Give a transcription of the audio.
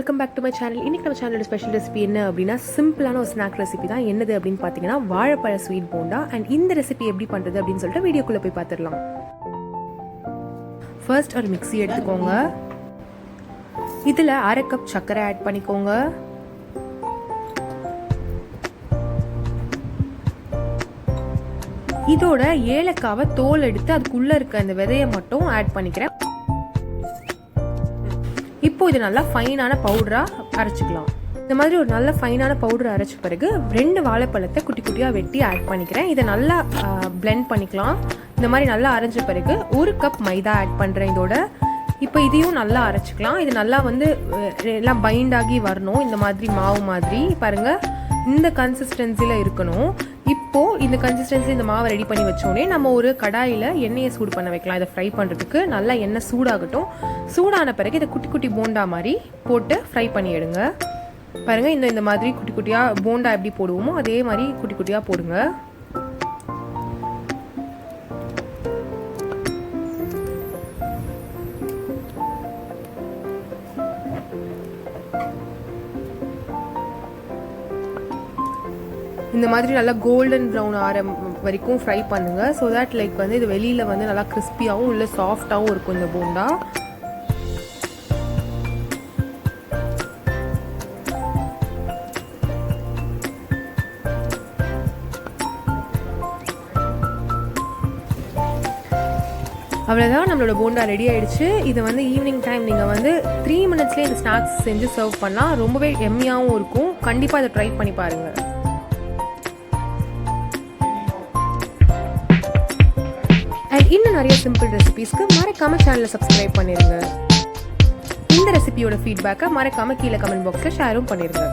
Welcome back to my channel. இன்றைக்கி நம்ம சேனலோட ஸ்பெஷல் ரெசிபி என்ன அப்படின்னா சிம்பிளான ஒரு ஸ்நாக் ரெசிபி தான். என்னது அப்படின்னு பார்த்தீங்கன்னா வாழைப்பழ ஸ்வீட் போண்டா. அண்ட் இந்த ரெசிபி எப்படி பண்ணுறது அப்படின்னு சொல்லிட்டு வீடியோக்குள்ளே போய் பார்த்துடலாம். ஃபர்ஸ்ட் ஒரு மிக்ஸி எடுத்துக்கோங்க. இதில் 1/2 கப் சர்க்கரை ஆட் பண்ணிக்கோங்க. இதோட ஏலக்காவை தோல் எடுத்து அதுக்குள்ளே இருக்க அந்த விதையை மட்டும் ஆட் பண்ணிக்கிறேன். இப்போ இது நல்லா ஃபைனான பவுடராக அரைச்சிக்கலாம். இந்த மாதிரி ஒரு நல்ல ஃபைனான பவுடர் அரைச்ச பிறகு 2 வாழைப்பழத்தை குட்டி குட்டியாக வெட்டி ஆட் பண்ணிக்கிறேன். இதை நல்லா பிளெண்ட் பண்ணிக்கலாம். இந்த மாதிரி நல்லா அரைஞ்ச பிறகு 1 கப் மைதா ஆட் பண்ணுறேன் இதோட. இப்போ இதையும் நல்லா அரைச்சிக்கலாம். இது நல்லா எல்லாம் பைண்ட் ஆகி வரணும். இந்த மாதிரி மாவு மாதிரி பாருங்கள், இந்த கன்சிஸ்டன்சியில் இருக்கணும். இப்போது இந்த கன்சிஸ்டன்சி இந்த மாவை ரெடி பண்ணி வச்சோடனே நம்ம ஒரு கடாயில் எண்ணெயை சூடு பண்ண வைக்கலாம். இதை ஃப்ரை பண்ணுறதுக்கு நல்லா எண்ணெய் சூடாகட்டும். சூடான பிறகு இதை குட்டி குட்டி போண்டா மாதிரி போட்டு ஃப்ரை பண்ணி எடுங்க. பாருங்கள், இந்த மாதிரி குட்டி குட்டியாக போண்டா எப்படி போடுவோமோ அதே மாதிரி குட்டி குட்டியாக போடுங்க. இந்த மாதிரி நல்லா கோல்டன் ப்ரௌன் ஆற வரைக்கும் ஃப்ரை பண்ணுங்கள். ஸோ தட் இது வெளியில் நல்லா கிறிஸ்பியாகவும் இல்லை சாஃப்டாகவும் இருக்கும் இந்த போண்டா. அவ்வளோதான், நம்மளோட போண்டா ரெடி ஆகிடுச்சு. இதை ஈவினிங் டைம் நீங்கள் 3 மினிட்ஸ்லேயே இந்த ஸ்நாக்ஸ் செஞ்சு சர்வ் பண்ணால் ரொம்பவே எம்மியாகவும் இருக்கும். கண்டிப்பாக இதை ட்ரை பண்ணி பாருங்கள். இன்னும் நிறைய சிம்பிள் ரெசிபீஸ்க்கு மறக்காம சேனலை சப்ஸ்கிரைப் பண்ணிருங்க. இந்த ரெசிபியோட ஃபீட்பேக்கை மறக்காம கீழே கமெண்ட் பாக்ஸில் ஷேரும் பண்ணிருங்க.